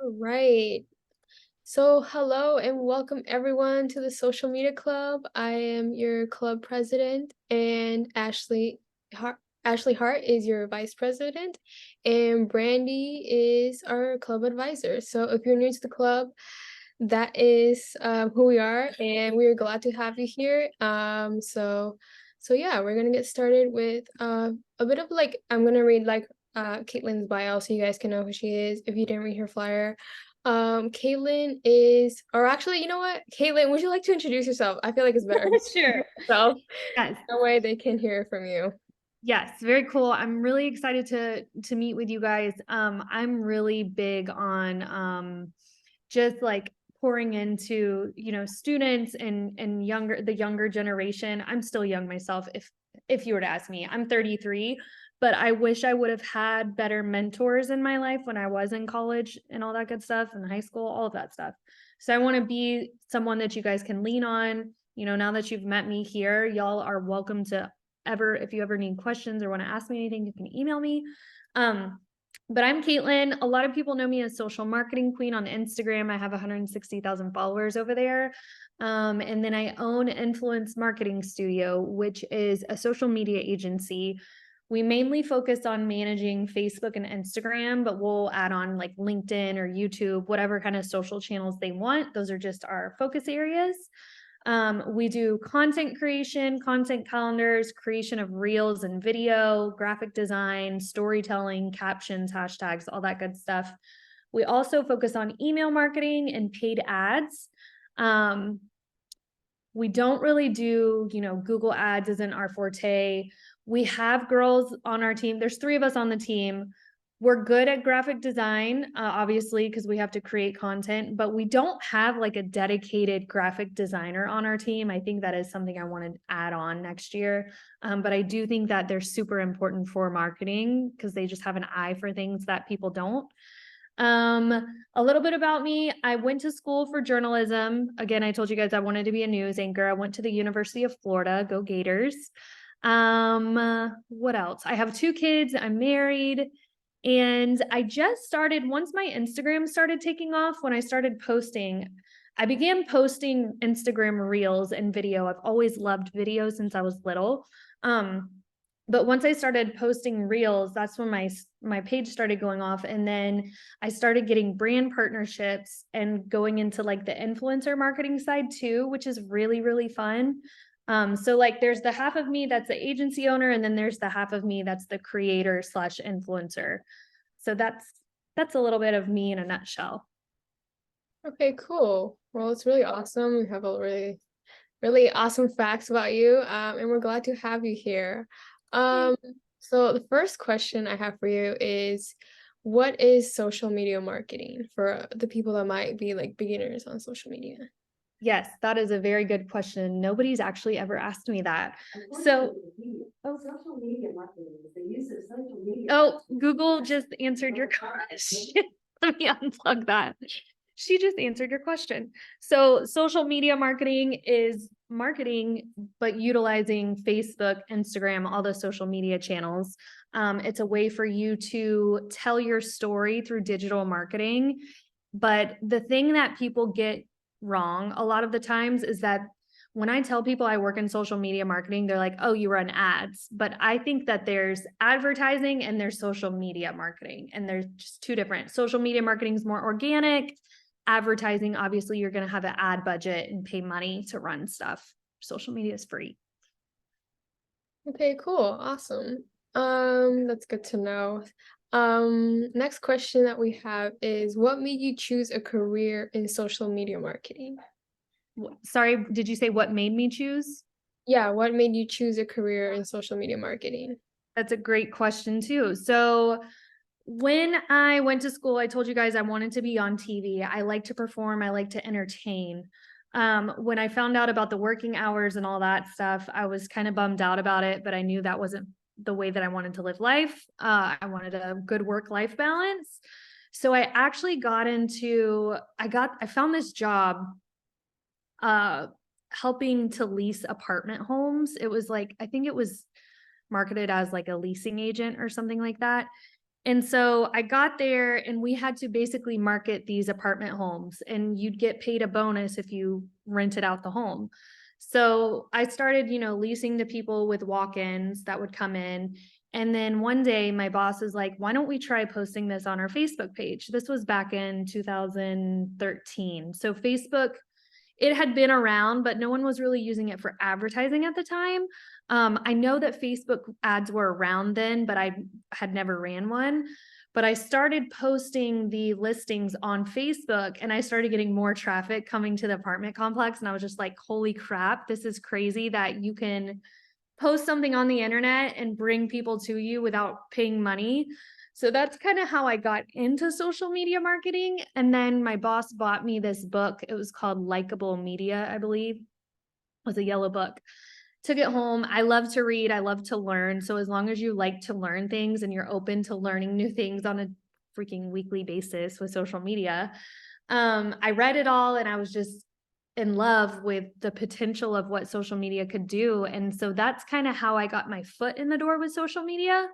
All right. So, hello and welcome everyone to the Social Media Club. I am your club president, and Ashley Hart is your vice president, and Brandy is our club advisor. So, if you're new to the club, that is who we are, and we are glad to have you here. So yeah, we're gonna get started with a bit of like I'm gonna read like Caitlin's bio so you guys can know who she is if you didn't read her flyer. Caitlin is, or actually, you know what? Caitlin, would you like to introduce yourself? I feel like it's better. Sure. So Yes. that way they can hear from you. Yes. Very cool. I'm really excited to meet with you guys. I'm really big on just like pouring into, students and the younger generation. I'm still young myself if you were to ask me. I'm 33, but I wish I would have had better mentors in my life when I was in college and all that good stuff, in high school, all of that stuff. So I want to be someone that you guys can lean on. Now that you've met me here, y'all are welcome to if you ever need questions or want to ask me anything, you can email me. But I'm Caitlin. A lot of people know me as Social Marketing Queen on Instagram. I have 160,000 followers over there. And then I own Influence Marketing Studio, which is a social media agency. We mainly focus on managing Facebook and Instagram, but we'll add on like LinkedIn or YouTube, whatever kind of social channels they want. Those are just our focus areas. We do content creation, content calendars, creation of reels and video, graphic design, storytelling, captions, hashtags, all that good stuff. We also focus on email marketing and paid ads. We don't really do, Google ads isn't our forte. We have girls on our team. There's 3 of us on the team. We're good at graphic design, obviously, because we have to create content, but we don't have like a dedicated graphic designer on our team. I think that is something I want to add on next year. But I do think that they're super important for marketing because they just have an eye for things that people don't. A little bit about me. I went to school for journalism. Again, I told you guys I wanted to be a news anchor. I went to the University of Florida. Go Gators. What else? I have 2 kids. I'm married. And I just started, once my Instagram started taking off, when I started posting, I began posting Instagram reels and video. I've always loved video since I was little. But once I started posting reels, that's when my page started going off. And then I started getting brand partnerships and going into like the influencer marketing side too, which is really, really fun. So like there's the half of me that's the agency owner, and then there's the half of me that's the creator slash influencer. So that's a little bit of me in a nutshell. Okay, cool. Well, it's really awesome. We have a really awesome facts about you, and we're glad to have you here. Um, so the first question I have for you is, what is social media marketing for the people that might be like beginners on social media? Yes, that is a very good question. Nobody's actually ever asked me that. So, social media marketing is the use of social media. Oh, Google just answered your question. Let me unplug that. She just answered your question. So, social media marketing is marketing, but utilizing Facebook, Instagram, all the social media channels. It's a way for you to tell your story through digital marketing. But the thing that people get wrong a lot of the times is that when I tell people I work in social media marketing, they're like, oh, you run ads. But I think that there's advertising and there's social media marketing, and there's just 2 different. Social media marketing is more organic. Advertising, obviously, you're going to have an ad budget and pay money to run stuff. Social media is free. Okay, cool. Awesome. That's good to know. Next question that we have is, what made you choose a career in social media marketing? Sorry, did you say what made me choose? Yeah, what made you choose a career in social media marketing? That's a great question, too. So, when I went to school, I told you guys I wanted to be on TV. I like to perform, I like to entertain. When I found out about the working hours and all that stuff, I was kind of bummed out about it, but I knew that wasn't the way that I wanted to live life. I wanted a good work-life balance. So I actually I found this job uh helping to lease apartment homes. It was like, I think it was marketed as like a leasing agent or something like that. And so I got there and we had to basically market these apartment homes, and you'd get paid a bonus if you rented out the home. So I started, leasing to people with walk-ins that would come in. And then one day my boss is like, why don't we try posting this on our Facebook page? This was back in 2013. So Facebook, it had been around, but no one was really using it for advertising at the time. I know that Facebook ads were around then, but I had never ran one. But I started posting the listings on Facebook and I started getting more traffic coming to the apartment complex. And I was just like, holy crap, this is crazy that you can post something on the internet and bring people to you without paying money. So that's kind of how I got into social media marketing. And then my boss bought me this book. It was called Likeable Media, I believe. It was a yellow book. Took it home. I love to read. I love to learn. So as long as you like to learn things and you're open to learning new things on a freaking weekly basis with social media, I read it all and I was just in love with the potential of what social media could do. And so that's kind of how I got my foot in the door with social media.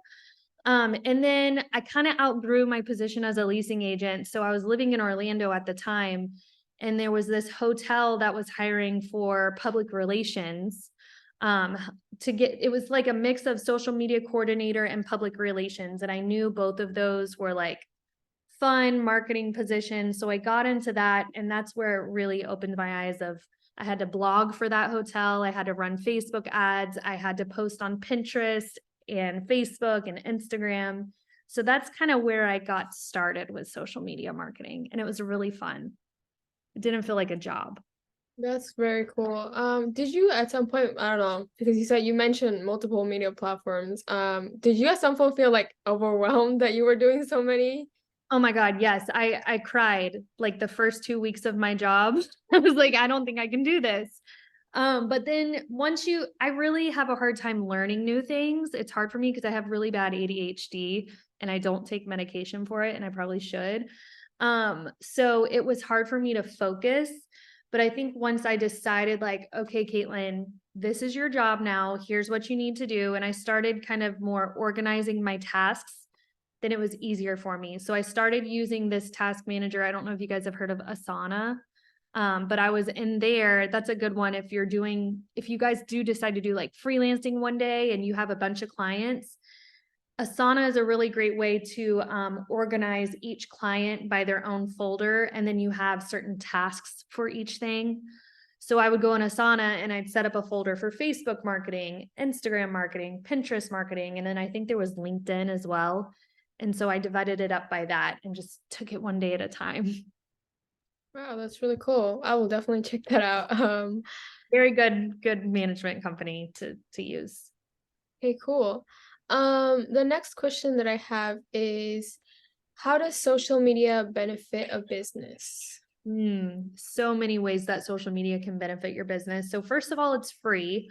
And then I kind of outgrew my position as a leasing agent. So I was living in Orlando at the time, and there was this hotel that was hiring for public relations. Um, it was like a mix of social media coordinator and public relations. And I knew both of those were like fun marketing positions. So I got into that, and that's where it really opened my eyes of I had to blog for that hotel. I had to run Facebook ads. I had to post on Pinterest and Facebook and Instagram. So that's kind of where I got started with social media marketing. And it was really fun. It didn't feel like a job. That's very cool. Did you at some point, I don't know, because you mentioned multiple media platforms. Did you at some point feel like overwhelmed that you were doing so many? Oh my God, yes. I cried like the first 2 weeks of my job. I was like, I don't think I can do this. But then I really have a hard time learning new things. It's hard for me because I have really bad ADHD and I don't take medication for it, and I probably should. So it was hard for me to focus. But I think once I decided, like, okay, Caitlin, this is your job now. Here's what you need to do. And I started kind of more organizing my tasks, then it was easier for me. So I started using this task manager. I don't know if you guys have heard of Asana. But I was in there. That's a good one. If you guys do decide to do like freelancing one day and you have a bunch of clients, Asana is a really great way to organize each client by their own folder. And then you have certain tasks for each thing. So I would go in Asana and I'd set up a folder for Facebook marketing, Instagram marketing, Pinterest marketing. And then I think there was LinkedIn as well. And so I divided it up by that and just took it one day at a time. Wow, that's really cool. I will definitely check that out. Very good management company to use. Okay, cool. The next question that I have is, how does social media benefit a business? So many ways that social media can benefit your business. So first of all, it's free.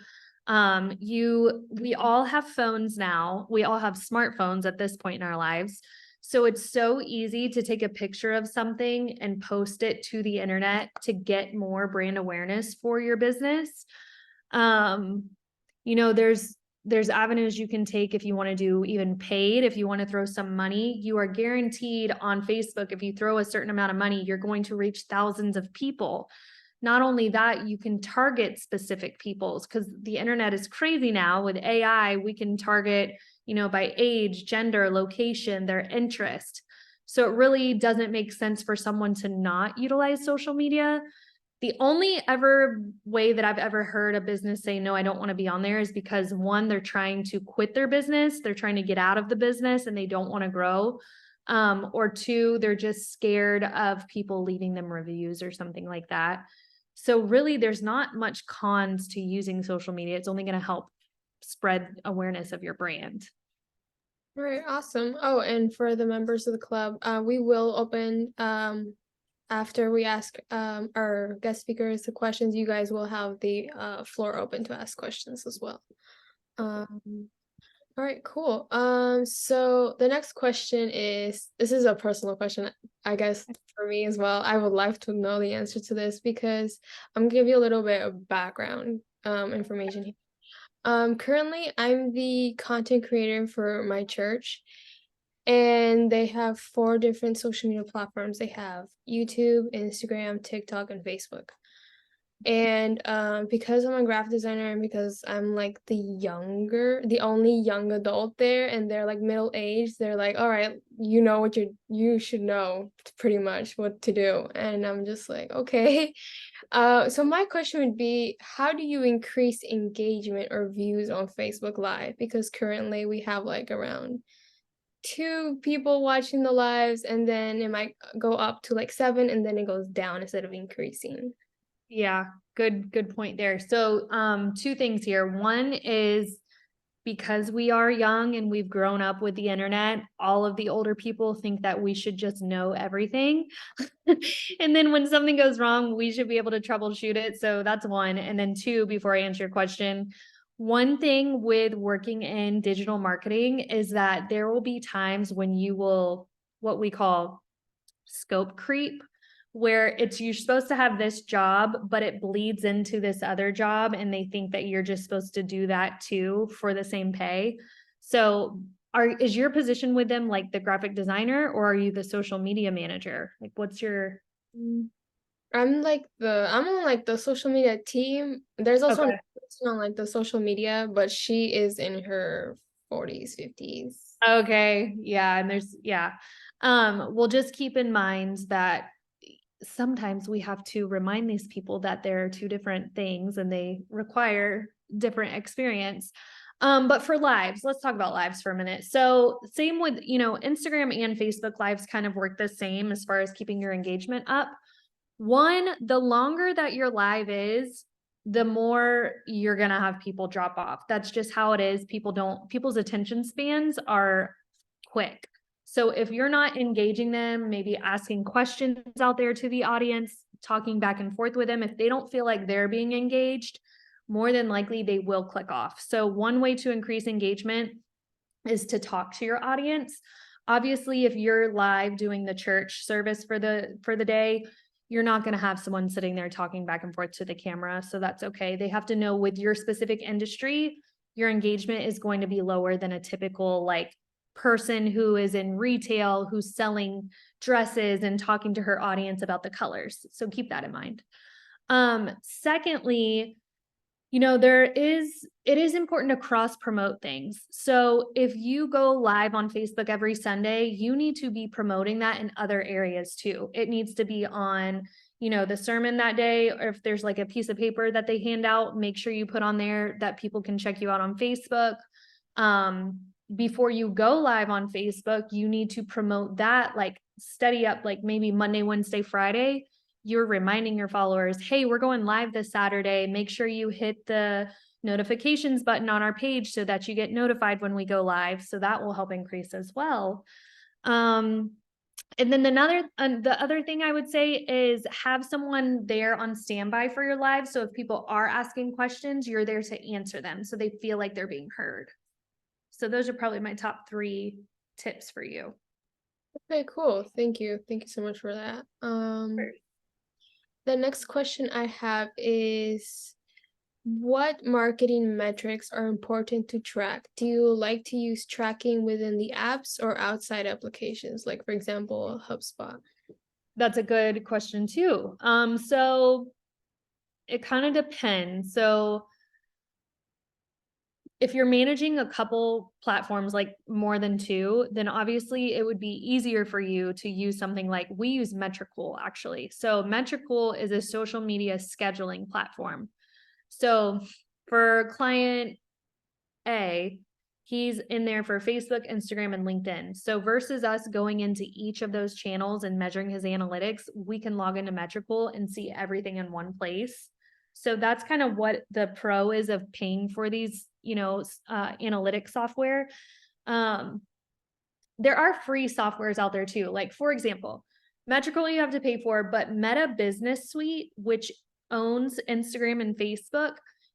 We all have phones now. We all have smartphones at this point in our lives. So it's so easy to take a picture of something and post it to the internet to get more brand awareness for your business. Um, there's avenues you can take if you want to do even paid. If you want to throw some money, you are guaranteed on Facebook, if you throw a certain amount of money, you're going to reach thousands of people. Not only that, you can target specific peoples, because the internet is crazy now. With AI, we can target, by age, gender, location, their interest. So it really doesn't make sense for someone to not utilize social media. The only ever way that I've ever heard a business say, no, I don't want to be on there, is because one, they're trying to quit their business. They're trying to get out of the business and they don't want to grow. Or two, they're just scared of people leaving them reviews or something like that. So really, there's not much cons to using social media. It's only going to help spread awareness of your brand. All right, awesome. Oh, and for the members of the club, we will open after we ask our guest speakers the questions. You guys will have the floor open to ask questions as well. All right, cool. So the next question is, this is a personal question, I guess, for me as well. I would like to know the answer to this because I'm gonna give you a little bit of background information here. Currently I'm the content creator for my church, and they have 4 different social media platforms. They have YouTube, Instagram, TikTok, and Facebook. And because I'm a graphic designer and because I'm like the only young adult there, and they're like middle aged, they're like, all right, you know what you should know pretty much what to do. And I'm just like, okay. So my question would be, how do you increase engagement or views on Facebook Live? Because currently we have like around 2 people watching the lives, and then it might go up to like 7, and then it goes down instead of increasing. Yeah, good point there. So, two things here. One is because we are young and we've grown up with the internet, all of the older people think that we should just know everything. And then when something goes wrong, we should be able to troubleshoot it. So that's one. And then two, before I answer your question, one thing with working in digital marketing is that there will be times when you will, what we call scope creep, where it's you're supposed to have this job, but it bleeds into this other job, and they think that you're just supposed to do that too for the same pay. So is your position with them like the graphic designer, or are you the social media manager? Like what's your Mm. I'm on like the social media team. There's also another okay. person on like the social media, but she is in her 40s, 50s. Okay. Yeah. And there's, yeah. Well, just keep in mind that sometimes we have to remind these people that there are two different things and they require different experience. But for lives, let's talk about lives for a minute. So same with, Instagram and Facebook lives kind of work the same as far as keeping your engagement up. One, the longer that your live is, the more you're going to have people drop off. That's just how it is. People's attention spans are quick. So if you're not engaging them, maybe asking questions out there to the audience, talking back and forth with them, if they don't feel like they're being engaged, more than likely they will click off. So one way to increase engagement is to talk to your audience. Obviously, if you're live doing the church service for the day, you're not going to have someone sitting there talking back and forth to the camera, so that's okay. They have to know with your specific industry, your engagement is going to be lower than a typical like person who is in retail who's selling dresses and talking to her audience about the colors. So keep that in mind. Secondly, it is important to cross promote things. So if you go live on Facebook every Sunday, you need to be promoting that in other areas too. It needs to be on, the sermon that day, or if there's like a piece of paper that they hand out, make sure you put on there that people can check you out on Facebook. Before you go live on Facebook, you need to promote that, like steady up, like maybe Monday, Wednesday, Friday you're reminding your followers, hey, we're going live this Saturday. Make sure you hit the notifications button on our page so that you get notified when we go live. So that will help increase as well. And then the other thing I would say is have someone there on standby for your live. So if people are asking questions, you're there to answer them so they feel like they're being heard. So those are probably my top 3 tips for you. Okay, cool. Thank you. Thank you so much for that. The next question I have is, what marketing metrics are important to track? Do you like to use tracking within the apps or outside applications, like for example, HubSpot? That's a good question too. So it kind of depends. So if you're managing a couple platforms, like more than 2, then obviously it would be easier for you to use something like we use Metricool actually. So Metricool is a social media scheduling platform. So for client A, he's in there for Facebook, Instagram, and LinkedIn. So versus us going into each of those channels and measuring his analytics, we can log into Metricool and see everything in one place. So that's kind of what the pro is of paying for these, analytics software. There are free softwares out there too. Like for example, Metricool you have to pay for, but Meta Business Suite, which owns Instagram and Facebook,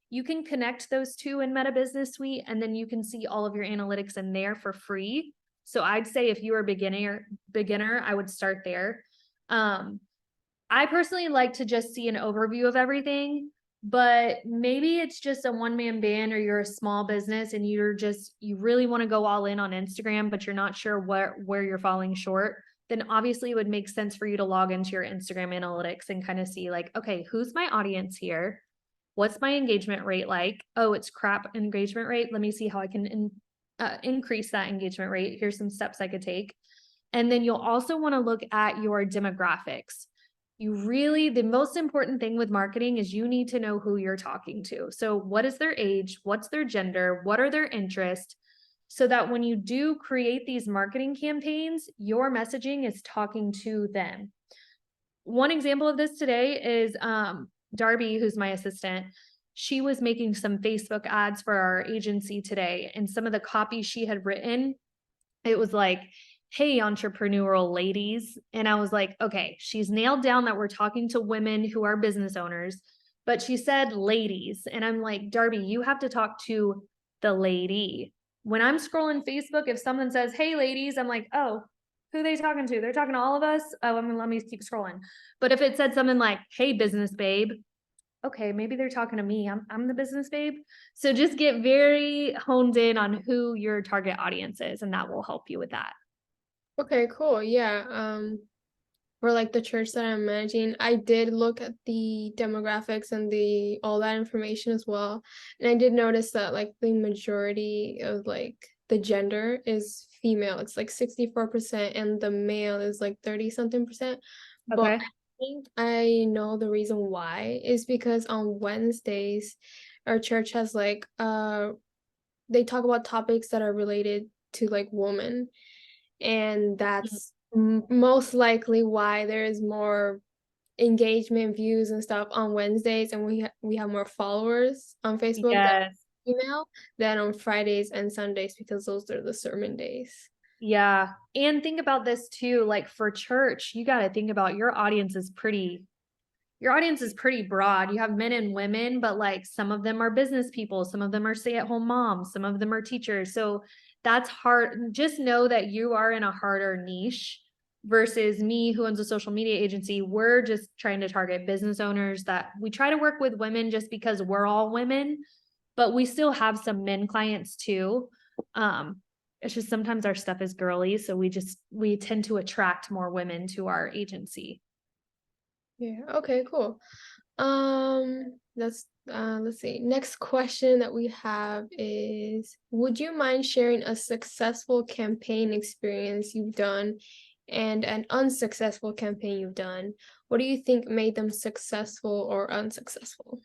you can connect those two in Meta Business Suite, and then you can see all of your analytics in there for free. So I'd say if you are beginner, I would start there. I personally like to just see an overview of everything. but maybe it's just a one-man band, or you're a small business and you really want to go all in on Instagram, but you're not sure where you're falling short, then obviously it would make sense for you to log into your Instagram analytics and kind of see like, okay, who's my audience here? What's my engagement rate like? Oh, it's crap engagement rate. Let me see how I can increase that engagement rate. Here's some steps I could take. And then you'll also want to look at your demographics. The most important thing with marketing is you need to know who you're talking to. So what is their age? What's their gender? What are their interests? So that when you do create these marketing campaigns, your messaging is talking to them. One example of this today is Darby, who's my assistant. She was making some Facebook ads for our agency today, and some of the copy she had written, it was like, hey, entrepreneurial ladies. And I was like, okay, she's nailed down that we're talking to women who are business owners, but she said ladies. And I'm like, Darby, you have to talk to the lady. When I'm scrolling Facebook, if someone says, hey, ladies, I'm like, oh, who are they talking to? They're talking to all of us. Oh, let me keep scrolling. But if it said something like, hey, business babe, okay, maybe they're talking to me. I'm the business babe. So just get very honed in on who your target audience is, and that will help you with that. Okay, cool. Yeah. For like the church that I'm managing, I did look at the demographics and the all that information as well. And I did notice that like the majority of like the gender is female. It's like 64% and the male is like 30 something percent. But Okay. I think I know the reason why is because on Wednesdays our church has like they talk about topics that are related to like women, and that's most likely why there is more engagement, views and stuff on Wednesdays, and we have more followers on Facebook that Yes. are female than on Fridays and Sundays, because those are the sermon days. Yeah. And think about this too, like for church, you got to think about your audience is pretty broad. You have men and women, but like some of them are business people, some of them are stay-at-home moms, some of them are teachers. So that's hard. Just know that you are in a harder niche versus me, who owns a social media agency. We're just trying to target business owners. That we try to work with women just because we're all women, but we still have some men clients too. It's just sometimes our stuff is girly, so we tend to attract more women to our agency. Yeah, okay, cool. That's let's see. Next question that we have is, would you mind sharing a successful campaign experience you've done and an unsuccessful campaign you've done? What do you think made them successful or unsuccessful?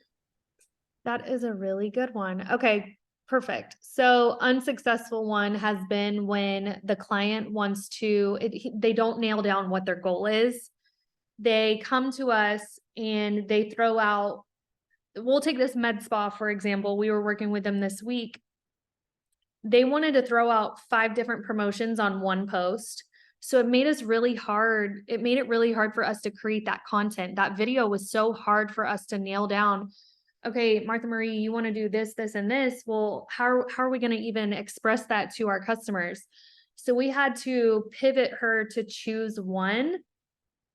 That is a really good one. Okay, perfect. So unsuccessful one has been when the client wants to, they don't nail down what their goal is. They come to us and they throw out, we'll take this med spa, for example. We were working with them this week. They wanted to throw out 5 different promotions on one post. So it made us really hard. It made it really hard for us to create that content. That video was so hard for us to nail down. Okay, Martha Marie, you want to do this, this, and this. Well, how are we going to even express that to our customers? So we had to pivot her to choose one.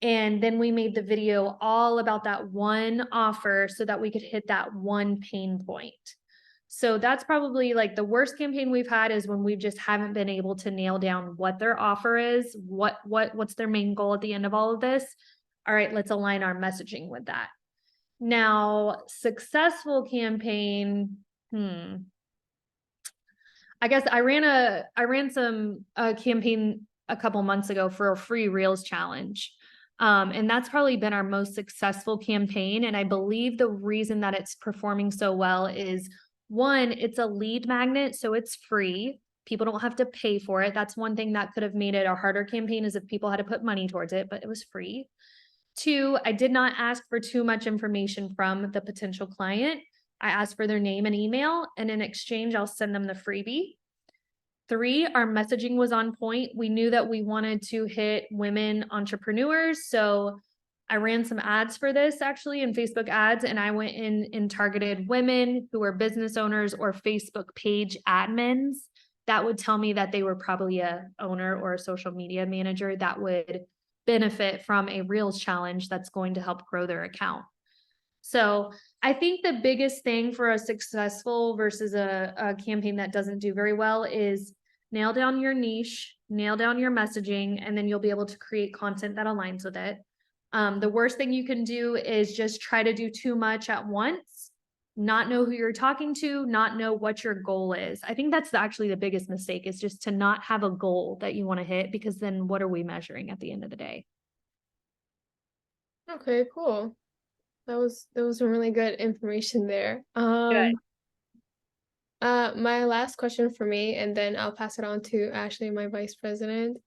And then we made the video all about that one offer so that we could hit that one pain point. So that's probably like the worst campaign we've had, is when we just haven't been able to nail down what their offer is, what's their main goal at the end of all of this. All right, let's align our messaging with that. Now, successful campaign, I guess I ran some campaign a couple months ago for a free Reels challenge. And that's probably been our most successful campaign. And I believe the reason that it's performing so well is, one, it's a lead magnet, so it's free. People don't have to pay for it. That's one thing that could have made it a harder campaign, is if people had to put money towards it, but it was free. 2, I did not ask for too much information from the potential client. I asked for their name and email, and in exchange, I'll send them the freebie. 3, our messaging was on point. We knew that we wanted to hit women entrepreneurs. So I ran some ads for this, actually, in Facebook ads, and I went in and targeted women who were business owners or Facebook page admins. That would tell me that they were probably a owner or a social media manager that would benefit from a Reels challenge that's going to help grow their account. So I think the biggest thing for a successful versus a campaign that doesn't do very well is nail down your niche, nail down your messaging, and then you'll be able to create content that aligns with it. The worst thing you can do is just try to do too much at once, not know who you're talking to, not know what your goal is. I think that's actually the biggest mistake, is just to not have a goal that you want to hit, because then what are we measuring at the end of the day? Okay, cool. That was some really good information there. Good. My last question for me, and then I'll pass it on to Ashley, my vice president,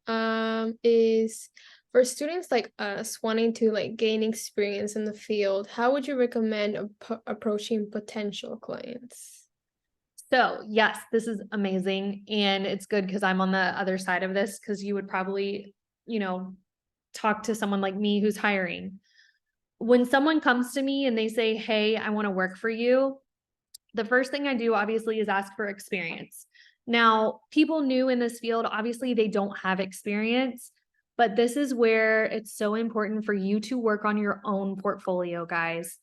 is for students like us wanting to like gain experience in the field, how would you recommend approaching potential clients? So, yes, this is amazing. And it's good because I'm on the other side of this, because you would probably, you know, talk to someone like me who's hiring. When someone comes to me and they say, "Hey, I want to work for you," the first thing I do obviously is ask for experience. Now, people new in this field, obviously they don't have experience, but this is where it's so important for you to work on your own portfolio, guys.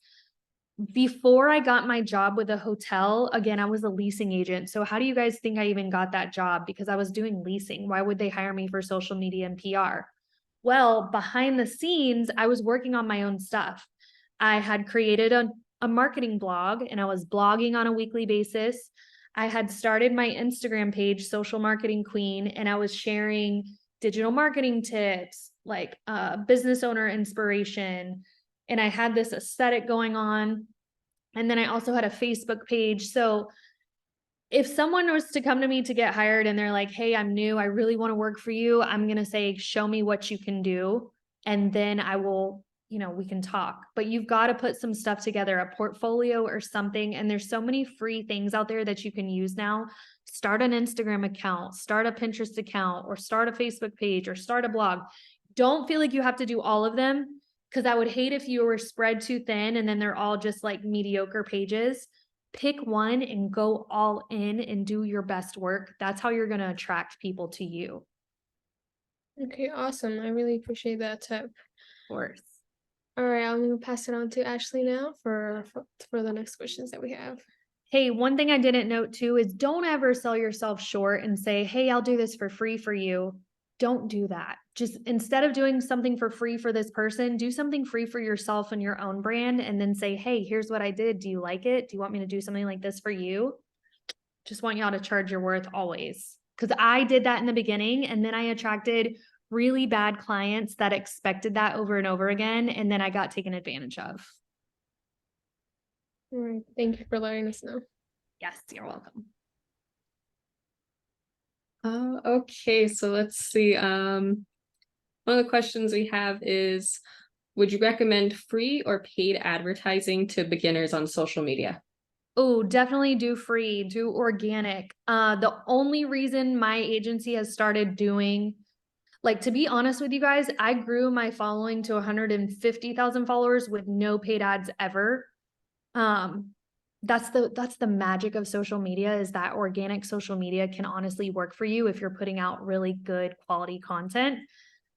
Before I got my job with a hotel, again, I was a leasing agent. So how do you guys think I even got that job? Because I was doing leasing. Why would they hire me for social media and PR? Well, behind the scenes, I was working on my own stuff. I had created a marketing blog, and I was blogging on a weekly basis. I had started my Instagram page, Social Marketing Queen, and I was sharing digital marketing tips, like business owner inspiration. And I had this aesthetic going on. And then I also had a Facebook page. So if someone was to come to me to get hired and they're like, "Hey, I'm new, I really want to work for you," I'm going to say, "Show me what you can do." And then I will, we can talk. But you've got to put some stuff together, a portfolio or something. And there's so many free things out there that you can use now. Start an Instagram account, start a Pinterest account, or start a Facebook page, or start a blog. Don't feel like you have to do all of them, because I would hate if you were spread too thin and then they're all just like mediocre pages. Pick one and go all in and do your best work. That's how you're going to attract people to you. Okay, awesome. I really appreciate that tip. Of course. All right, I'm gonna pass it on to Ashley now for the next questions that we have. Hey, one thing I didn't note too is don't ever sell yourself short and say, "Hey, I'll do this for free for you." Don't do that. Just instead of doing something for free for this person, do something free for yourself and your own brand, and then say, "Hey, here's what I did. Do you like it? Do you want me to do something like this for you?" Just want y'all to charge your worth always. Because I did that in the beginning, and then I attracted really bad clients that expected that over and over again. And then I got taken advantage of. All right, thank you for letting us know. Yes, you're welcome. Okay, so let's see. One of the questions we have is, would you recommend free or paid advertising to beginners on social media? Oh, definitely do free, do organic. The only reason my agency has started doing, like, to be honest with you guys, I grew my following to 150,000 followers with no paid ads ever. That's the magic of social media, is that organic social media can honestly work for you if you're putting out really good quality content.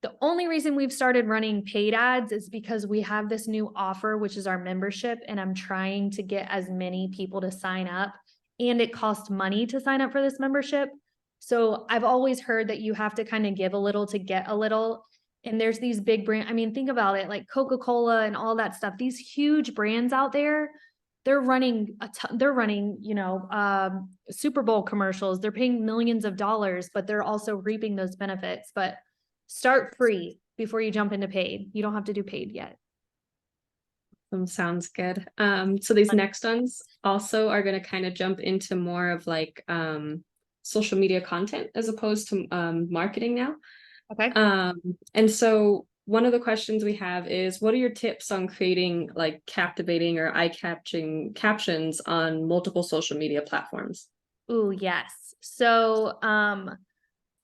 The only reason we've started running paid ads is because we have this new offer, which is our membership, and I'm trying to get as many people to sign up, and it costs money to sign up for this membership. So I've always heard that you have to kind of give a little to get a little. And there's these big brands. I mean, think about it, like Coca-Cola and all that stuff. These huge brands out there, they're running Super Bowl commercials. They're paying millions of dollars, but they're also reaping those benefits. But start free before you jump into paid. You don't have to do paid yet. Sounds good. So these next ones also are going to kind of jump into more of like social media content as opposed to marketing now. Okay. And so one of the questions we have is, what are your tips on creating like captivating or eye-catching captions on multiple social media platforms? Oh, yes. So,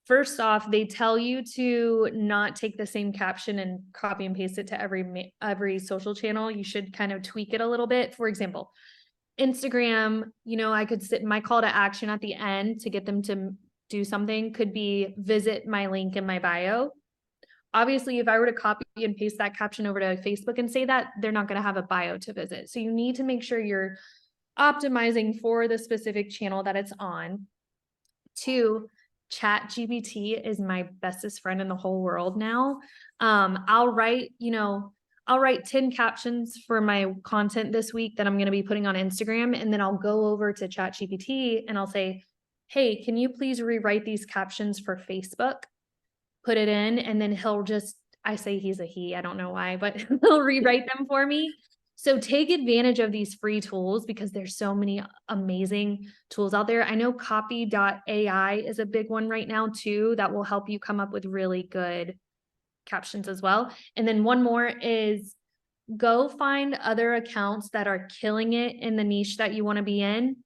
first off, they tell you to not take the same caption and copy and paste it to every social channel. You should kind of tweak it a little bit. For example, Instagram, I could sit my call to action at the end to get them to do something could be visit my link in my bio. obviously if I were to copy and paste that caption over to Facebook and say that, they're not going to have a bio to visit. So you need to make sure you're optimizing for the specific channel that it's on. 2, ChatGPT is my bestest friend in the whole world now. I'll write 10 captions for my content this week that I'm going to be putting on Instagram. And then I'll go over to ChatGPT and I'll say, hey, can you please rewrite these captions for Facebook? Put it in, and then I say he's a he, I don't know why, but he'll rewrite them for me. So take advantage of these free tools because there's so many amazing tools out there. I know copy.ai is a big one right now too, that will help you come up with really good captions as well. And then one more is go find other accounts that are killing it in the niche that you want to be in.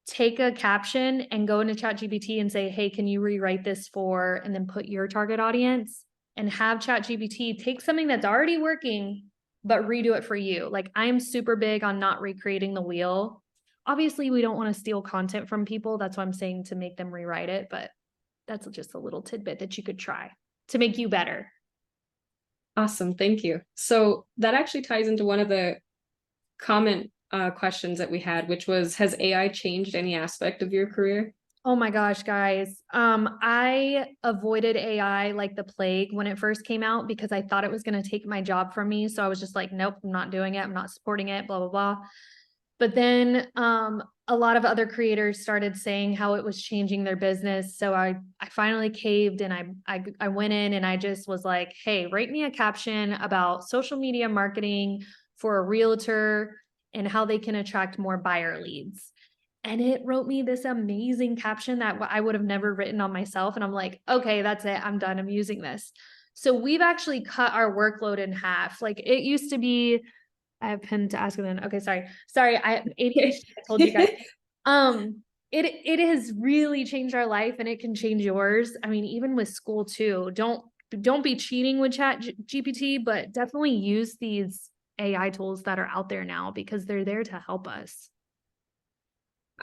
Take a caption and go into ChatGPT and say, hey, can you rewrite this for, and then put your target audience, and have ChatGPT take something that's already working, but redo it for you. Like, I'm super big on not recreating the wheel. Obviously, we don't want to steal content from people. That's why I'm saying to make them rewrite it, but that's just a little tidbit that you could try to make you better. Awesome, thank you. So that actually ties into one of the comment questions that we had, which was, has AI changed any aspect of your career? Oh my gosh, guys. I avoided AI like the plague when it first came out because I thought it was going to take my job from me. So I was just like, nope, I'm not doing it. I'm not supporting it, blah, blah, blah. But then a lot of other creators started saying how it was changing their business. So I finally caved, and I went in and I just was like, hey, write me a caption about social media marketing for a realtor and how they can attract more buyer leads. And it wrote me this amazing caption that I would have never written on myself. And I'm like, okay, that's it. I'm done. I'm using this. So we've actually cut our workload in half. Like, it used to be, I have pen to ask then. Okay, sorry. I have ADHD. I told you guys. It has really changed our life, and it can change yours. I mean, even with school too. Don't be cheating with ChatGPT, but definitely use these AI tools that are out there now because they're there to help us.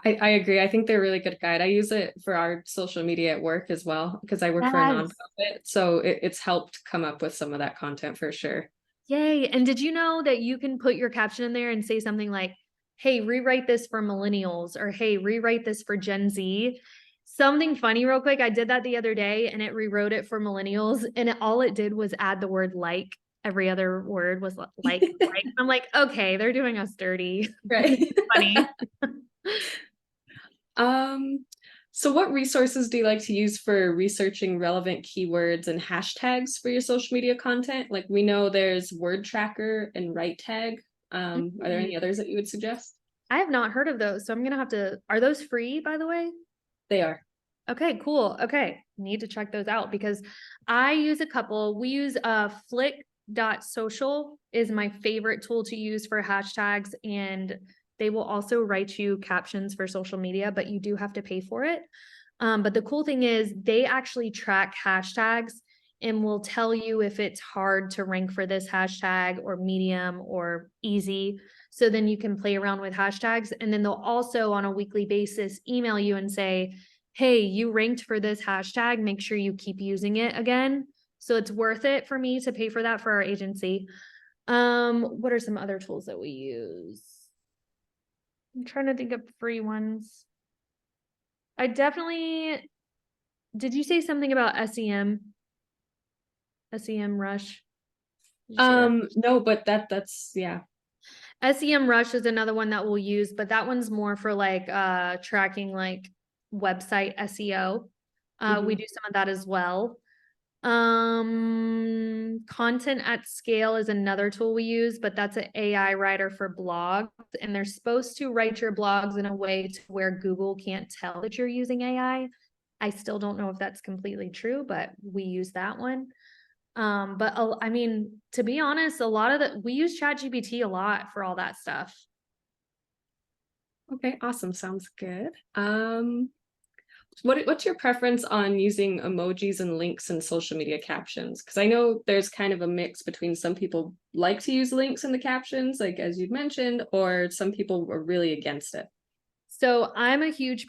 I agree. I think they're a really good guide. I use it for our social media at work as well, because I work for a Yes. nonprofit. So it's helped come up with some of that content for sure. Yay. And did you know that you can put your caption in there and say something like, hey, rewrite this for millennials, or hey, rewrite this for Gen Z? Something funny real quick. I did that the other day and it rewrote it for millennials, and all it did was add the word like. Every other word was like. I'm like, okay, they're doing us dirty. Right. Funny. So what resources do you like to use for researching relevant keywords and hashtags for your social media content? Like, we know there's Word Tracker and WriteTag. Are there any others that you would suggest? I have not heard of those, so I'm gonna have to. Are those free, by the way? They are. Okay, cool. Okay, need to check those out because I use a couple. We use flick.social is my favorite tool to use for hashtags, and they will also write you captions for social media, but you do have to pay for it. But the cool thing is they actually track hashtags and will tell you if it's hard to rank for this hashtag or medium or easy. So then you can play around with hashtags, and then they'll also on a weekly basis email you and say, hey, you ranked for this hashtag, make sure you keep using it again. So it's worth it for me to pay for that for our agency. What are some other tools that we use? I'm trying to think of free ones. Did you say something about SEM? SEM Rush? No, but that's yeah. SEM Rush is another one that we'll use, but that one's more for like tracking like website SEO. We do some of that as well. Content at Scale is another tool we use, but that's an AI writer for blogs, and they're supposed to write your blogs in a way to where Google can't tell that you're using AI. I still don't know if that's completely true, but we use that one. But I mean, to be honest, we use ChatGPT a lot for all that stuff. Okay, awesome. Sounds good. What's your preference on using emojis and links in social media captions? Because I know there's kind of a mix between some people like to use links in the captions, like as you'd mentioned, or some people are really against it. So I'm a huge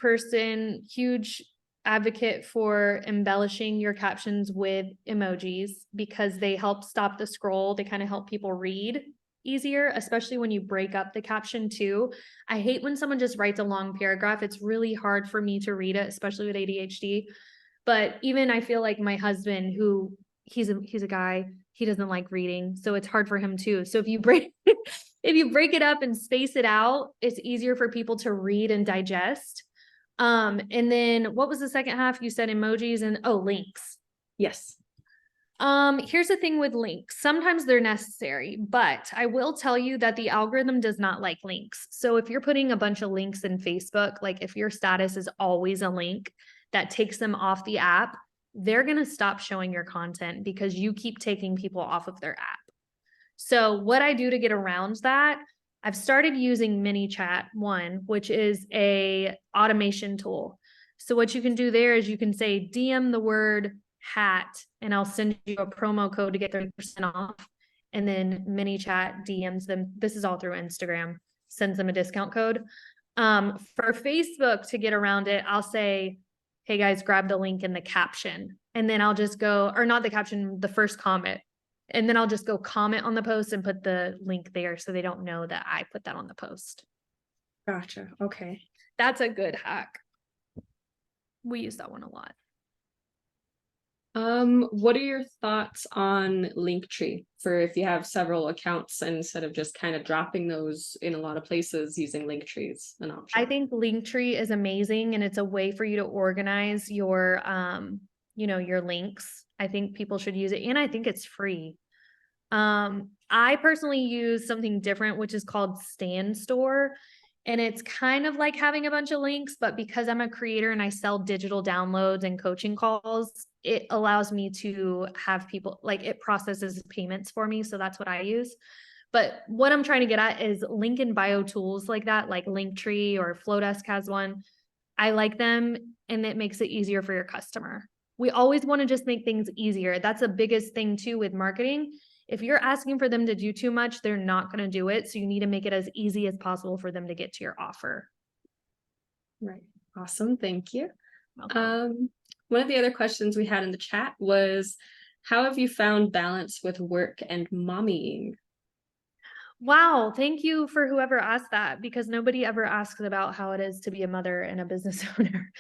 advocate for embellishing your captions with emojis because they help stop the scroll. They kind of help people read easier, especially when you break up the caption too. I hate when someone just writes a long paragraph. It's really hard for me to read it, especially with ADHD. But even I feel like my husband, who he's a guy, he doesn't like reading, so it's hard for him too. So if you break if you break it up and space it out, it's easier for people to read and digest. And then what was the second half? You said emojis and links. Yes. Here's the thing with links. Sometimes they're necessary, but I will tell you that the algorithm does not like links. So if you're putting a bunch of links in Facebook, like if your status is always a link that takes them off the app, they're going to stop showing your content because you keep taking people off of their app. So what I do to get around that, I've started using ManyChat one, which is a automation tool. So what you can do there is you can say DM the word hat and I'll send you a promo code to get 30% off. And then ManyChat DMs them. This is all through Instagram, sends them a discount code. For Facebook to get around it, I'll say, hey guys, grab the link in the caption. And then I'll just go, or not the caption, the first comment. And then I'll just go comment on the post and put the link there so they don't know that I put that on the post. Gotcha. Okay. That's a good hack. We use that one a lot. What are your thoughts on Linktree for if you have several accounts instead of just kind of dropping those in a lot of places, using Linktree is an option? I think Linktree is amazing and it's a way for you to organize your your links. I think people should use it and I think it's free. I personally use something different, which is called Stan Store. And it's kind of like having a bunch of links, but because I'm a creator and I sell digital downloads and coaching calls, it allows me to have people, like it processes payments for me. So that's what I use. But what I'm trying to get at is link in bio tools like that, like Linktree or Flowdesk has one. I like them and it makes it easier for your customer. We always want to just make things easier. That's the biggest thing too with marketing. If you're asking for them to do too much, they're not going to do it. So you need to make it as easy as possible for them to get to your offer. Right. Awesome. Thank you. Welcome. One of the other questions we had in the chat was, how have you found balance with work and mommying? Wow. Thank you for whoever asked that because nobody ever asks about how it is to be a mother and a business owner.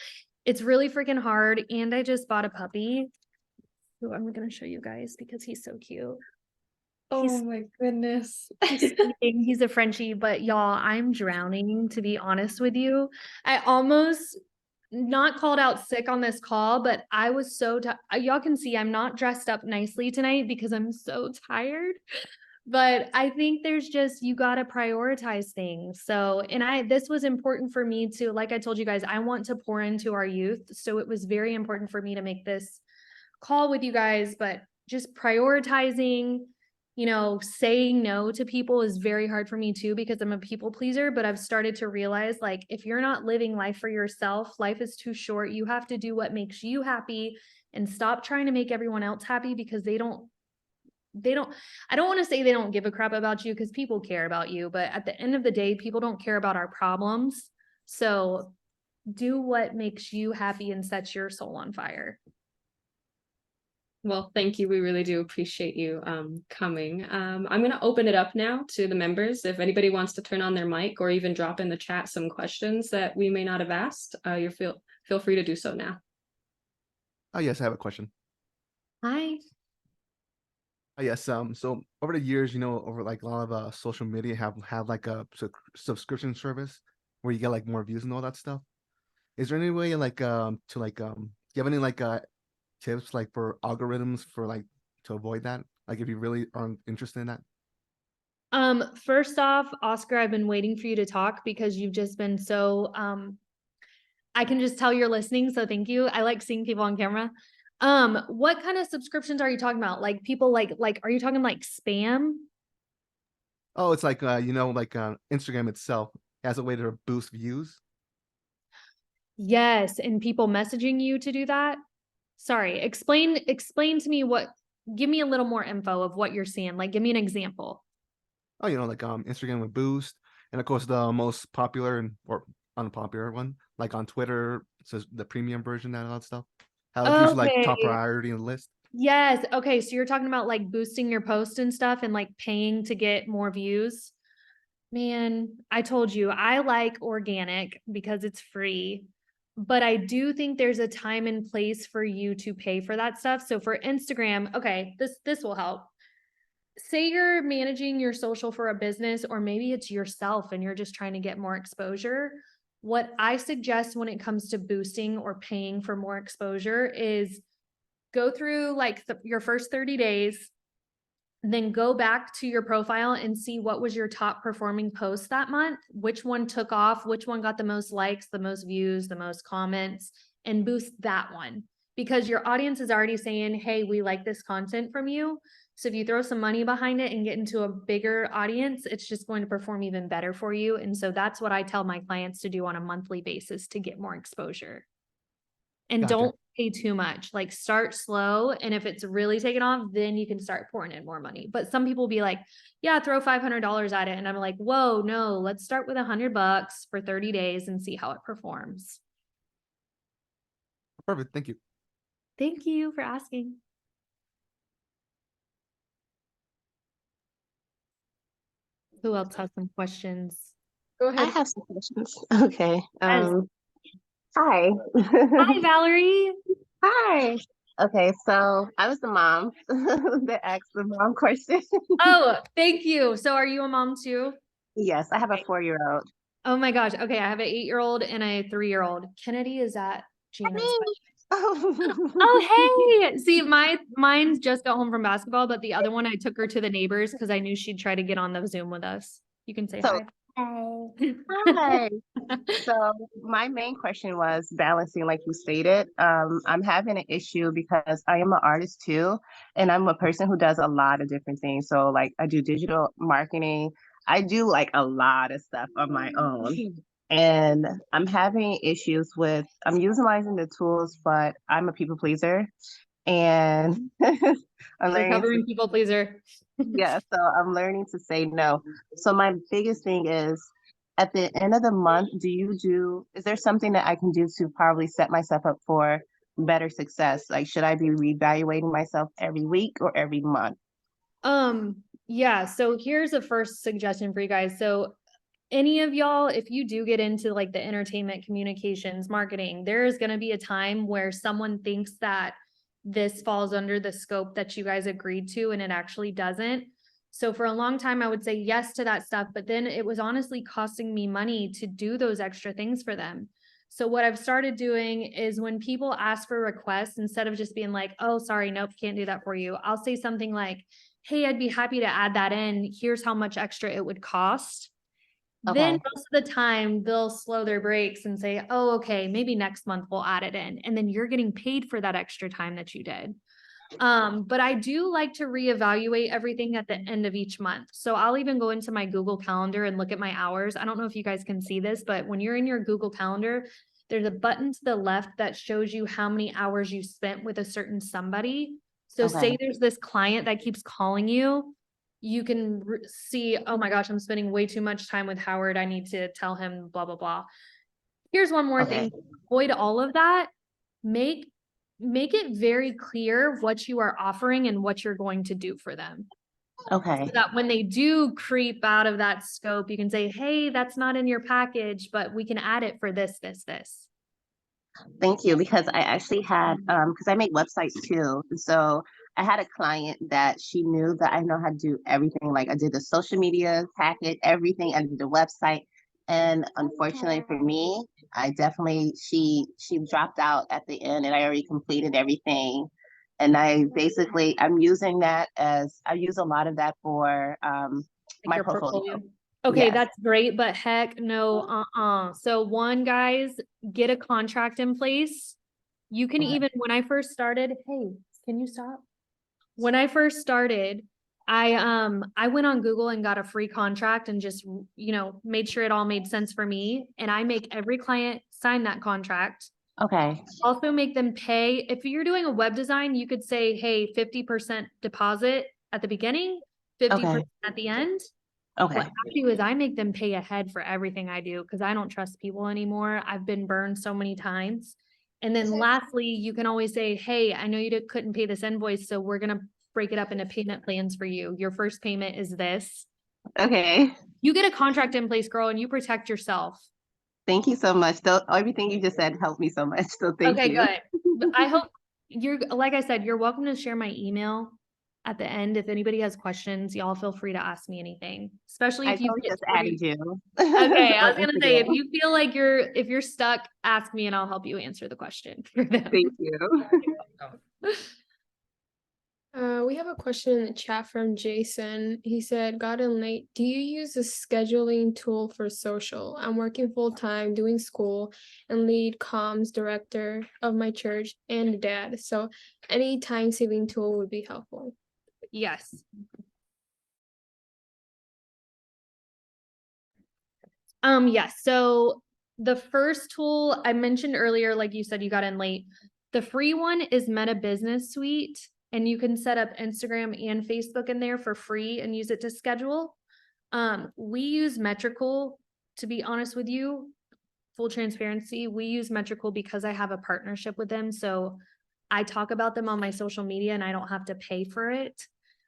It's really freaking hard. And I just bought a puppy who I'm going to show you guys because he's so cute. Oh my goodness. He's a Frenchie, but y'all, I'm drowning, to be honest with you. I almost not called out sick on this call, but I was so y'all can see I'm not dressed up nicely tonight because I'm so tired. But I think there's just, you got to prioritize things. So, and this was important for me to, like I told you guys, I want to pour into our youth. So it was very important for me to make this call with you guys, but just prioritizing, saying no to people is very hard for me too, because I'm a people pleaser, but I've started to realize, like, if you're not living life for yourself, life is too short. You have to do what makes you happy and stop trying to make everyone else happy because I don't want to say they don't give a crap about you because people care about you, but at the end of the day, people don't care about our problems. So do what makes you happy and sets your soul on fire. Well, thank you. We really do appreciate you coming. I'm going to open it up now to the members. If anybody wants to turn on their mic or even drop in the chat some questions that we may not have asked, feel free to do so now. Oh, yes, I have a question. Hi. Yes, so over the years, over like a lot of social media have like a subscription service where you get like more views and all that stuff. Is there any way like do you have any like tips like for algorithms for like to avoid that? Like if you really aren't interested in that? First off, Oscar, I've been waiting for you to talk because you've just been so I can just tell you're listening, so thank you. I like seeing people on camera. What kind of subscriptions are you talking about? Like people like are you talking like spam? Oh, it's like Instagram itself has a way to boost views. Yes, and people messaging you to do that? Sorry, explain to me give me a little more info of what you're seeing. Like give me an example. Oh, like Instagram with boost, and of course the most popular or unpopular one, like on Twitter, so the premium version and all that stuff. How it gives you like top Okay. priority in the list. Yes. Okay. So you're talking about like boosting your post and stuff and like paying to get more views. Man, I told you I like organic because it's free, but I do think there's a time and place for you to pay for that stuff. So for Instagram, okay, this will help. Say you're managing your social for a business, or maybe it's yourself and you're just trying to get more exposure. What I suggest when it comes to boosting or paying for more exposure is go through like your first 30 days, then go back to your profile and see what was your top performing post that month, which one took off, which one got the most likes, the most views, the most comments, and boost that one. Because your audience is already saying, hey, we like this content from you. So if you throw some money behind it and get into a bigger audience, it's just going to perform even better for you. And so that's what I tell my clients to do on a monthly basis to get more exposure. And Gotcha. don't pay too much. Like start slow. And if it's really taken off, then you can start pouring in more money. But some people will be like, yeah, throw $500 at it. And I'm like, whoa, no, let's start with $100 for 30 days and see how it performs. Perfect. Thank you. Thank you for asking. Who else has some questions? Go I ahead. have some questions. Okay. Yes. Hi. Hi, Valerie. Hi. Okay, so I was the mom that asked the mom question. Oh, thank you. So are you a mom too? Yes, I have a 4-year-old. Oh my gosh. Okay. I have an 8-year-old and a 3-year-old. Kennedy is at Gina's. Oh, hey. See, mine just got home from basketball, but the other one I took her to the neighbors because I knew she'd try to get on the Zoom with us. You can say So, hi. Hi. So my main question was balancing, like you stated. I'm having an issue because I am an artist too, and I'm a person who does a lot of different things. So like I do digital marketing. I do like a lot of stuff on my own. And I'm having issues with, I'm utilizing the tools, but I'm a people pleaser. And I'm learning Recovering people pleaser. yeah, so I'm learning to say no. So my biggest thing is at the end of the month, is there something that I can do to probably set myself up for better success? Like, should I be reevaluating myself every week or every month? Yeah, so here's a first suggestion for you guys. So any of y'all, if you do get into like the entertainment, communications, marketing, there is going to be a time where someone thinks that this falls under the scope that you guys agreed to, and it actually doesn't. So for a long time, I would say yes to that stuff, but then it was honestly costing me money to do those extra things for them. So what I've started doing is when people ask for requests, instead of just being like, oh, sorry, nope, can't do that for you, I'll say something like, hey, I'd be happy to add that in. Here's how much extra it would cost. Then Okay. most of the time they'll slow their brakes and say, oh, okay, maybe next month we'll add it in. And then you're getting paid for that extra time that you did. But I do like to reevaluate everything at the end of each month. So I'll even go into my Google Calendar and look at my hours. I don't know if you guys can see this, but when you're in your Google Calendar, there's a button to the left that shows you how many hours you spent with a certain somebody. So Okay. say there's this client that keeps calling you, you can see, oh my gosh, I'm spending way too much time with Howard. I need to tell him blah, blah, blah. Here's one more Okay. thing. Avoid all of that. Make it very clear what you are offering and what you're going to do for them. Okay. So that when they do creep out of that scope, you can say, hey, that's not in your package, but we can add it for this, this, this. Thank you. Because I actually had, because I make websites too. So I had a client that she knew that I know how to do everything. Like I did the social media packet, everything. I did the website. And unfortunately for me, she dropped out at the end and I already completed everything. And I'm using that I use a lot of that for Like my your portfolio. Okay, Yes. that's great, but heck no, So one, guys, get a contract in place. You can Okay. even, when I first started, hey, can you stop? When I first started, I went on Google and got a free contract and just, made sure it all made sense for me. And I make every client sign that contract. Okay. Also make them pay. If you're doing a web design, you could say, hey, 50% deposit at the beginning, 50% at the end. Okay. What I do is I make them pay ahead for everything I do because I don't trust people anymore. I've been burned so many times. And then lastly, you can always say, hey, I know you couldn't pay this invoice, so we're gonna break it up into payment plans for you. Your first payment is this. Okay. You get a contract in place, girl, and you protect yourself. Thank you so much. So everything you just said helped me so much. So thank Okay, you. good. I hope like I said, you're welcome to share my email at the end. If anybody has questions, y'all feel free to ask me anything, especially I if you totally hit just 40 added you. Okay, I was on gonna say, if Instagram. you feel like if you're stuck, ask me and I'll help you answer the question for them. Thank you. We have a question in the chat from Jason. He said, "Got in late. Do you use a scheduling tool for social? I'm working full time, doing school, and lead comms director of my church and a dad. So any time saving tool would be helpful." Yes. Yes. So the first tool I mentioned earlier, like you said, you got in late. The free one is Meta Business Suite, and you can set up Instagram and Facebook in there for free and use it to schedule. We use Metrical, to be honest with you, full transparency. We use Metrical because I have a partnership with them. So I talk about them on my social media and I don't have to pay for it.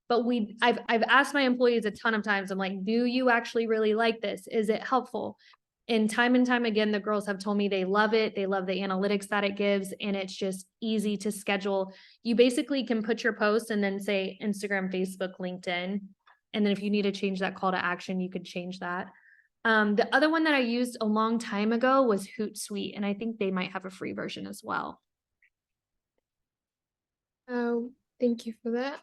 But I've asked my employees a ton of times, I'm like, do you actually really like this? Is it helpful? And time again, the girls have told me they love it. They love the analytics that it gives, and it's just easy to schedule. You basically can put your post and then say Instagram, Facebook, LinkedIn. And then if you need to change that call to action, you could change that. The other one that I used a long time ago was Hootsuite, and I think they might have a free version as well. Thank you for that.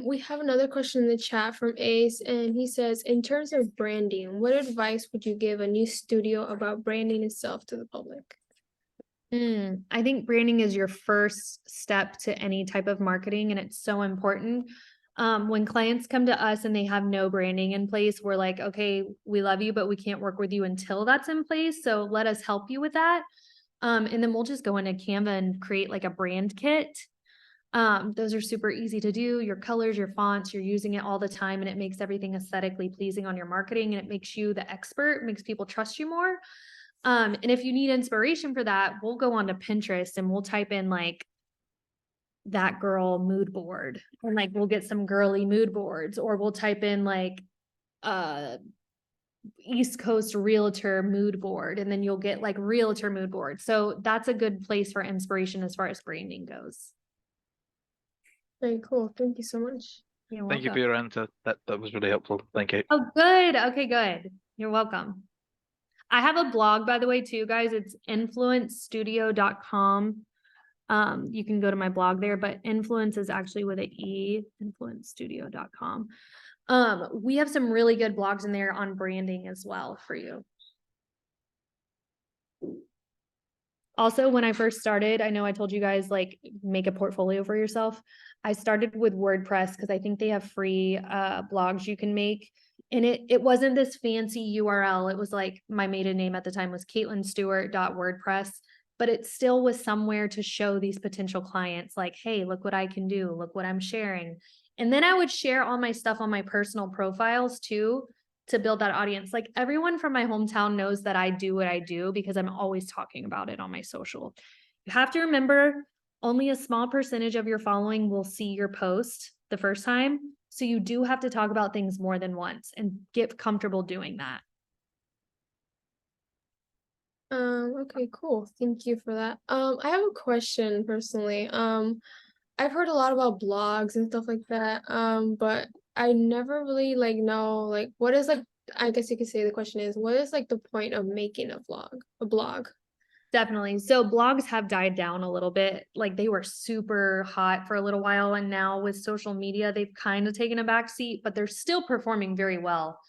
We have another question in the chat from Ace, and he says, "In terms of branding, what advice would you give a new studio about branding itself to the public?" I think branding is your first step to any type of marketing, and it's so important. When clients come to us and they have no branding in place, we're like, okay, we love you, but we can't work with you until that's in place. So let us help you with that. And then we'll just go into Canva and create like a brand kit. Those are super easy to do. Your colors, your fonts, you're using it all the time, and it makes everything aesthetically pleasing on your marketing, and it makes you the expert, makes people trust you more. And if you need inspiration for that, we'll go onto Pinterest and we'll type in like that girl mood board, and like we'll get some girly mood boards, or we'll type in like East Coast realtor mood board, and then you'll get like realtor mood board. So that's a good place for inspiration as far as branding goes. Very cool. Thank you so much. You're Thank you for welcome. your answer. That was really helpful. Thank you. Oh, good. Okay, good. You're welcome. I have a blog, by the way, too, guys. It's influencestudio.com. You can go to my blog there, but influence is actually with an E, influencestudio.com. We have some really good blogs in there on branding as well for you. Also, when I first started, I know I told you guys like make a portfolio for yourself. I started with WordPress because I think they have free blogs you can make. And it wasn't this fancy URL. It was like my maiden name at the time was CaitlinStewart.wordpress, but it still was somewhere to show these potential clients like, hey, look what I can do. Look what I'm sharing. And then I would share all my stuff on my personal profiles too, to build that audience. Like everyone from my hometown knows that I do what I do because I'm always talking about it on my social. You have to remember only a small percentage of your following will see your post the first time. So you do have to talk about things more than once and get comfortable doing that. Okay, cool. Thank you for that. I have a question personally. I've heard a lot about blogs and stuff like that. But I never really like know like what is like, I guess you could say the question is, what is like the point of making a blog? Definitely. So blogs have died down a little bit. Like they were super hot for a little while, and now with social media, they've kind of taken a back seat, but they're still performing very well.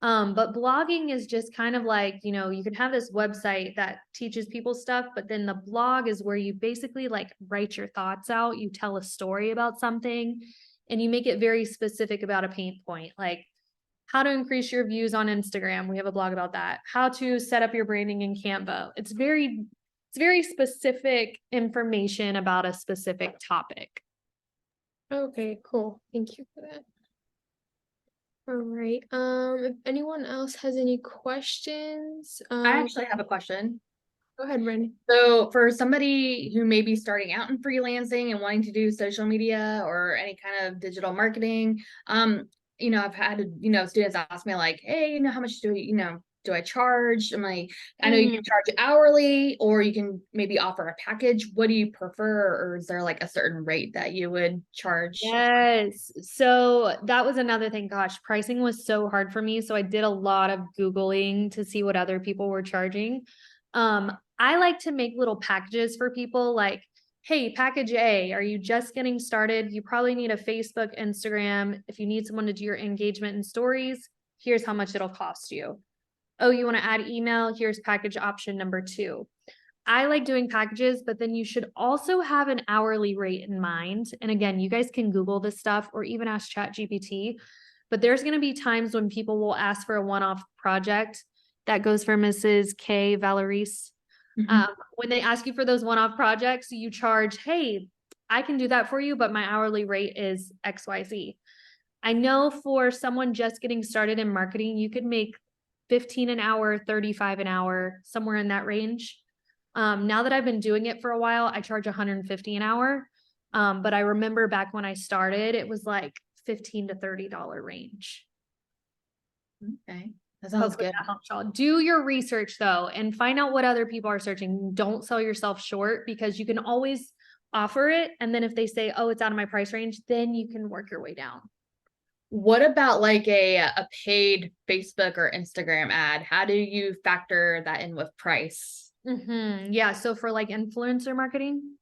But blogging is just kind of like, you know, you can have this website that teaches people stuff, but then the blog is where you basically like write your thoughts out. You tell a story about something and you make it very specific about a pain point, like how to increase your views on Instagram. We have a blog about that. How to set up your branding in Canva. It's very specific information about a specific topic. Okay, cool. Thank you for that. All right. If anyone else has any questions, I actually have a question. go ahead, Brandon. So for somebody who may be starting out in freelancing and wanting to do social media or any kind of digital marketing, I've had, students ask me like, hey, how much do I charge? I know you can charge hourly or you can maybe offer a package. What do you prefer? Or is there like a certain rate that you would charge? Yes. So that was another thing. Gosh, pricing was so hard for me. So I did a lot of Googling to see what other people were charging. I like to make little packages for people like, hey, package A, are you just getting started? You probably need a Facebook, Instagram. If you need someone to do your engagement and stories, here's how much it'll cost you. Oh, you want to add email? Here's package option number 2. I like doing packages, but then you should also have an hourly rate in mind. And again, you guys can Google this stuff or even ask ChatGPT, but there's going to be times when people will ask for a one-off project that goes for Mrs. K. Valerise. When they ask you for those one-off projects, you charge, hey, I can do that for you, but my hourly rate is XYZ. I know for someone just getting started in marketing, you could make 15 an hour, 35 an hour, somewhere in that range. Now that I've been doing it for a while, I charge 150 an hour. But I remember back when I started, it was like $15 to $30 range. Okay. That sounds Hopefully good. that helps y'all. Do your research though, and find out what other people are searching. Don't sell yourself short because you can always offer it. And then if they say, oh, it's out of my price range, then you can work your way down. What about like a paid Facebook or Instagram ad? How do you factor that in with price? Yeah. So for like influencer marketing,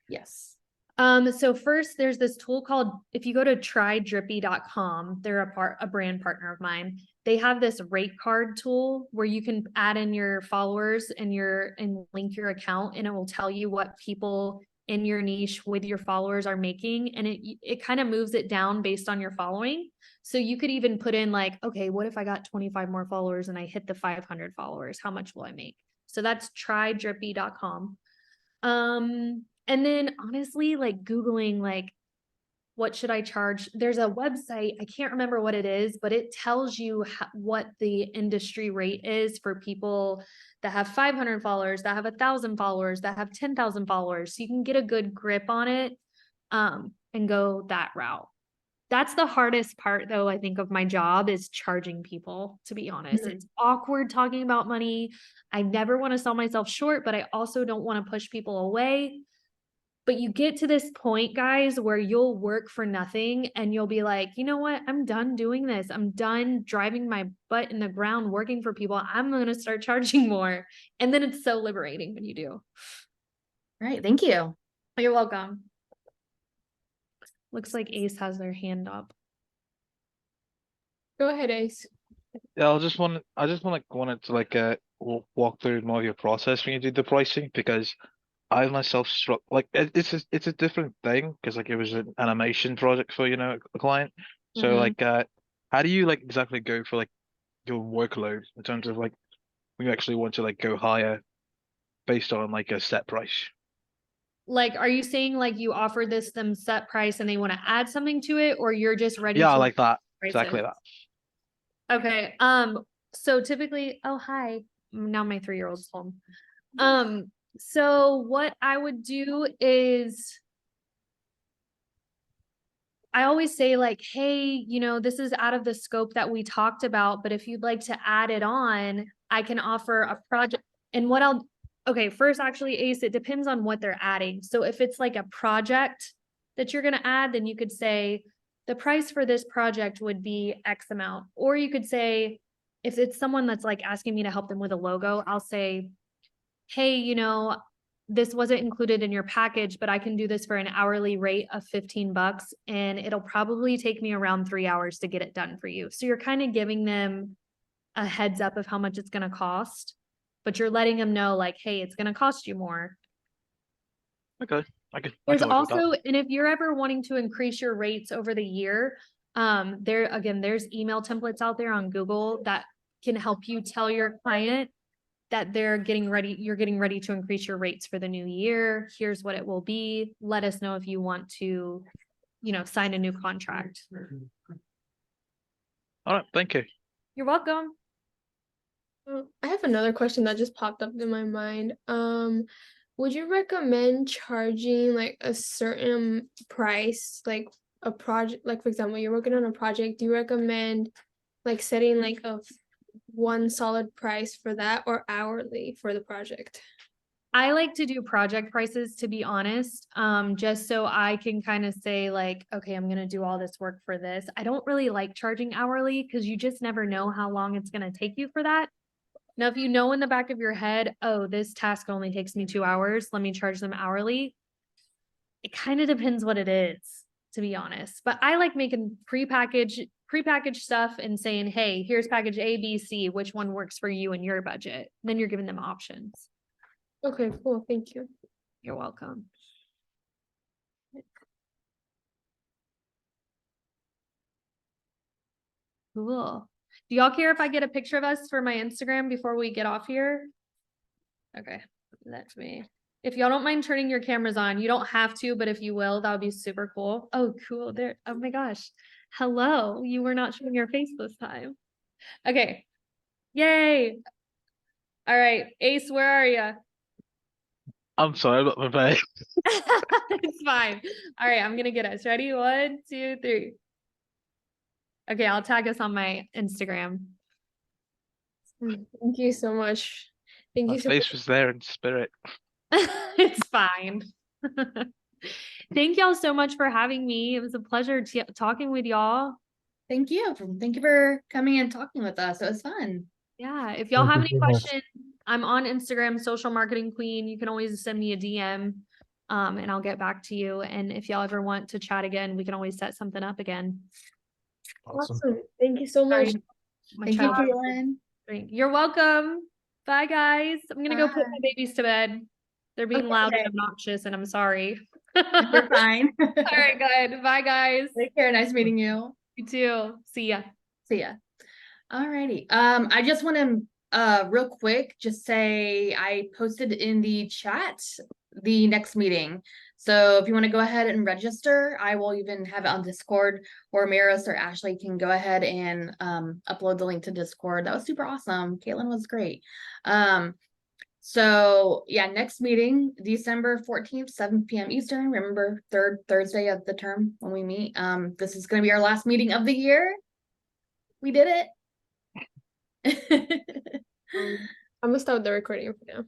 Yes. so first there's this tool called, if you go to trydrippy.com, they're a brand partner of mine. They have this rate card tool where you can add in your followers and link your account, and it will tell you what people in your niche with your followers are making. And it kind of moves it down based on your following. So you could even put in like, okay, what if I got 25 more followers and I hit the 500 followers? How much will I make? So that's trydrippy.com. And then honestly, like Googling, like, what should I charge? There's a website, I can't remember what it is, but it tells you what the industry rate is for people that have 500 followers, that have 1,000 followers, that have 10,000 followers. So you can get a good grip on it, and go that route. That's the hardest part though, I think, of my job is charging people, to be honest. It's awkward talking about money. I never want to sell myself short, but I also don't want to push people away. But you get to this point, guys, where you'll work for nothing and you'll be like, you know what? I'm done doing this. I'm done driving my butt in the ground working for people. I'm going to start charging more. And then it's so liberating when you do. Right. Thank you. You're welcome. Looks like Ace has their hand up. Go ahead, Ace. Yeah, wanted to like walk through more of your process when you do the pricing, because I myself struck like it's a different thing because like it was an animation project for a client. So like how do you like exactly go for like your workload in terms of like when you actually want to like go higher based on like a set price? Like, are you saying like you offered them set price and they want to add something to it, or you're just ready Yeah, to like that. price Exactly it? that. Okay. So typically, oh, hi. Now my 3-year-old's home. So what I would do is I always say like, hey, this is out of the scope that we talked about, but if you'd like to add it on, I can offer a project. And okay, first, actually, Ace, it depends on what they're adding. So if it's like a project that you're going to add, then you could say the price for this project would be X amount. Or you could say, if it's someone that's like asking me to help them with a logo, I'll say, hey, this wasn't included in your package, but I can do this for an hourly rate of $15 and it'll probably take me around 3 hours to get it done for you. So you're kind of giving them a heads up of how much it's going to cost, but you're letting them know like, hey, it's going to cost you more. Okay. I can There's work with that. also, and if you're ever wanting to increase your rates over the year, there's email templates out there on Google that can help you tell your client that you're getting ready to increase your rates for the new year. Here's what it will be. Let us know if you want to, sign a new contract. All right, thank you. You're welcome. I have another question that just popped up in my mind. Would you recommend charging like a certain price, like a project, like for example, you're working on a project, do you recommend like setting like one solid price for that or hourly for the project? I like to do project prices, to be honest, just so I can kind of say like, okay, I'm going to do all this work for this. I don't really like charging hourly because you just never know how long it's going to take you for that. Now, if you know in the back of your head, oh, this task only takes me 2 hours, let me charge them hourly. It kind of depends what it is, to be honest. But I like making prepackaged stuff and saying, hey, here's package A, B, C, which one works for you and your budget? Then you're giving them options. Okay, cool. Thank you. You're welcome. Cool. Do y'all care if I get a picture of us for my Instagram before we get off here? Okay, that's me. If y'all don't mind turning your cameras on, you don't have to, but if you will, that would be super cool. Oh, cool. There. Oh my gosh. Hello. You were not showing your face this time. Okay. Yay. All right. Ace, where are you? I'm sorry, I've got my bag. It's fine. All right, I'm gonna get us. Ready? 1, 2, 3. Okay, I'll tag us on my Instagram. Thank you so much. Thank My you so much. face was there in spirit. It's fine. Thank y'all so much for having me. It was a pleasure talking with y'all. Thank you. Thank you for coming and talking with us. It was fun. Yeah, if y'all Thank have you any so much. questions, I'm on Instagram, Social Marketing Queen. You can always send me a DM, and I'll get back to you. And if y'all ever want to chat again, we can always set something up again. Awesome. Awesome. Thank you so much. Sorry, my Thank you, child- Caitlin. You're welcome. Bye, guys. I'm gonna go put my Bye. babies to bed. They're being Okay. loud and obnoxious, and I'm sorry. You're fine. All right, good. Bye, guys. Take care. Nice meeting you. You too. See ya. See ya. Alrighty. I just want to real quick just say I posted in the chat the next meeting. So if you want to go ahead and register, I will even have it on Discord, or Maris or Ashley can go ahead and upload the link to Discord. That was super awesome. Caitlin was great. So yeah, next meeting, December 14th, 7 p.m. Eastern. Remember, third Thursday of the term when we meet. This is going to be our last meeting of the year. We did it. I'm gonna start the recording for now.